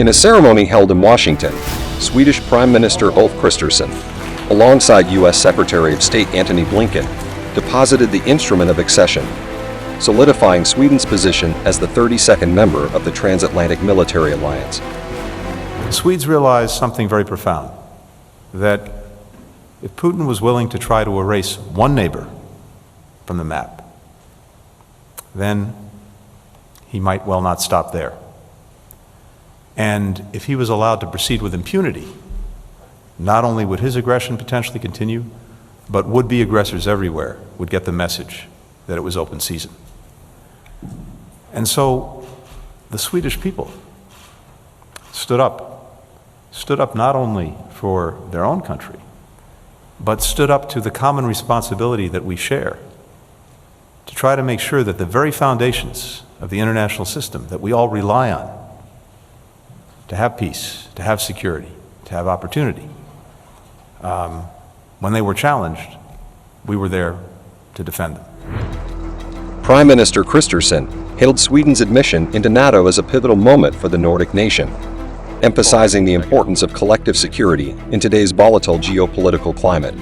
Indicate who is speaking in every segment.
Speaker 1: In a ceremony held in Washington, Swedish Prime Minister Ulf Kristersson, alongside U.S. Secretary of State Antony Blinken, deposited the instrument of accession, solidifying Sweden's position as the 32nd member of the transatlantic military alliance.
Speaker 2: The Swedes realized something very profound, that if Putin was willing to try to erase one neighbor from the map, then he might well not stop there. And if he was allowed to proceed with impunity, not only would his aggression potentially continue, but would-be aggressors everywhere would get the message that it was open season. And so the Swedish people stood up not only for their own country, but stood up to the common responsibility that we share to try to make sure that the very foundations of the international system that we all rely on to have peace, to have security, to have opportunity, when they were challenged, we were there to defend them.
Speaker 1: Prime Minister Kristersson hailed Sweden's admission into NATO as a pivotal moment for the Nordic nation, emphasizing the importance of collective security in today's volatile geopolitical climate.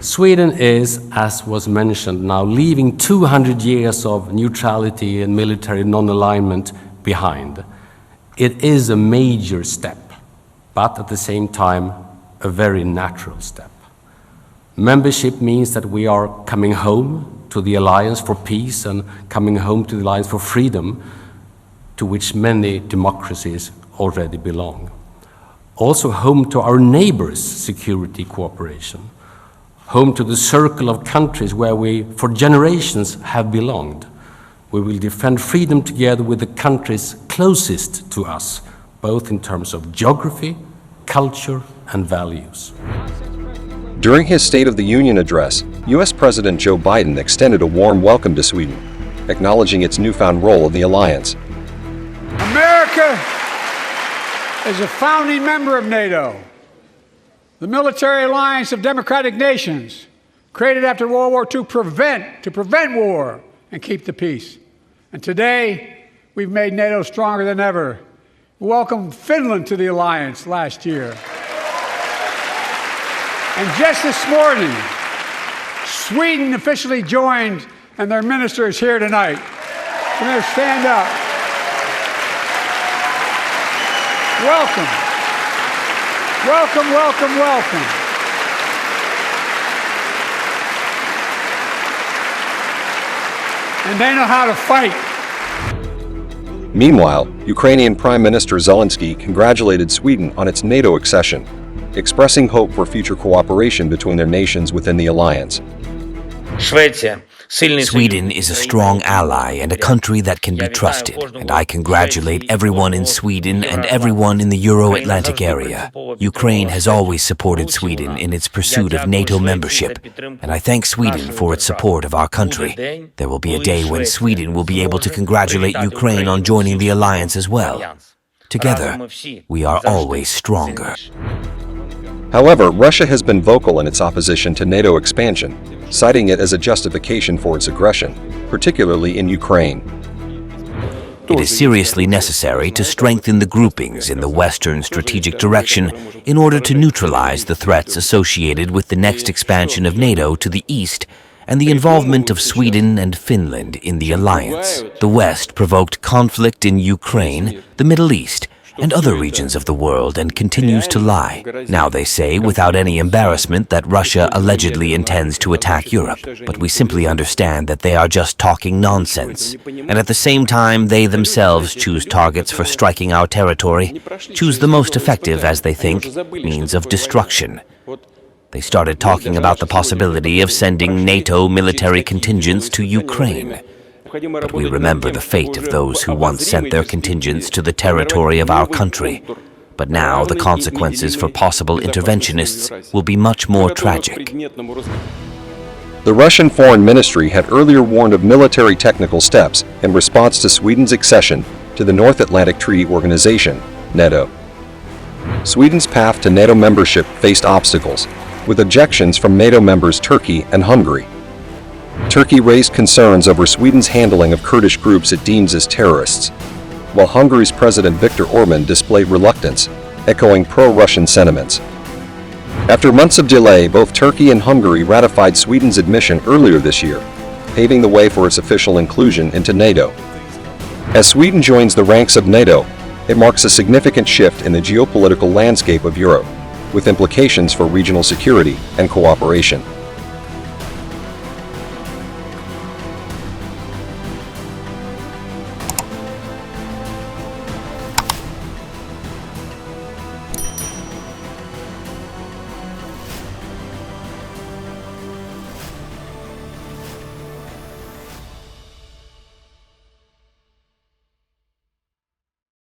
Speaker 3: Sweden is, as was mentioned now, leaving 200 years of neutrality and military non-alignment behind. It is a major step, but at the same time, a very natural step. Membership means that we are coming home to the Alliance for Peace and coming home to the Alliance for Freedom, to which many democracies already belong. Also home to our neighbors' security cooperation, home to the circle of countries where we, for generations, have belonged. We will defend freedom together with the countries closest to us, both in terms of geography, culture, and values.
Speaker 1: During his State of the Union address, U.S. President Joe Biden extended a warm welcome to Sweden, acknowledging its newfound role in the alliance.
Speaker 4: America is a founding member of NATO, the military alliance of democratic nations, created after World War II to prevent war and keep the peace. And today, we've made NATO stronger than ever. We welcomed Finland to the alliance last year. And just this morning, Sweden officially joined, and their minister is here tonight. Come here, stand up. Welcome. Welcome, welcome, welcome. And they know how to fight.
Speaker 1: Meanwhile, Ukrainian Prime Minister Zelensky congratulated Sweden on its NATO accession, expressing hope for future cooperation between their nations within the alliance.
Speaker 5: Sweden is a strong ally and a country that can be trusted, and I congratulate everyone in Sweden and everyone in the Euro-Atlantic area. Ukraine has always supported Sweden in its pursuit of NATO membership, and I thank Sweden for its support of our country. There will be a day when Sweden will be able to congratulate Ukraine on joining the alliance as well. Together, we are always stronger.
Speaker 1: However, Russia has been vocal in its opposition to NATO expansion, citing it as a justification for its aggression, particularly in Ukraine.
Speaker 5: It is seriously necessary to strengthen the groupings in the Western strategic direction in order to neutralize the threats associated with the next expansion of NATO to the east and the involvement of Sweden and Finland in the alliance. The West provoked conflict in Ukraine, the Middle East, and other regions of the world and continues to lie. Now they say without any embarrassment that Russia allegedly intends to attack Europe, but we simply understand that they are just talking nonsense. And at the same time, they themselves choose targets for striking our territory, choose the most effective, as they think, means of destruction. They started talking about the possibility of sending NATO military contingents to Ukraine. But we remember the fate of those who once sent their contingents to the territory of our country. But now the consequences for possible interventionists will be much more tragic.
Speaker 1: The Russian Foreign Ministry had earlier warned of military technical steps in response to Sweden's accession to the North Atlantic Treaty Organization, NATO. Sweden's path to NATO membership faced obstacles, with objections from NATO members Turkey and Hungary. Turkey raised concerns over Sweden's handling of Kurdish groups it deems as terrorists, while Hungary's President Viktor Orban displayed reluctance, echoing pro-Russian sentiments. After months of delay, both Turkey and Hungary ratified Sweden's admission earlier this year, paving the way for its official inclusion into NATO. As Sweden joins the ranks of NATO, it marks a significant shift in the geopolitical landscape of Europe, with implications for regional security and cooperation.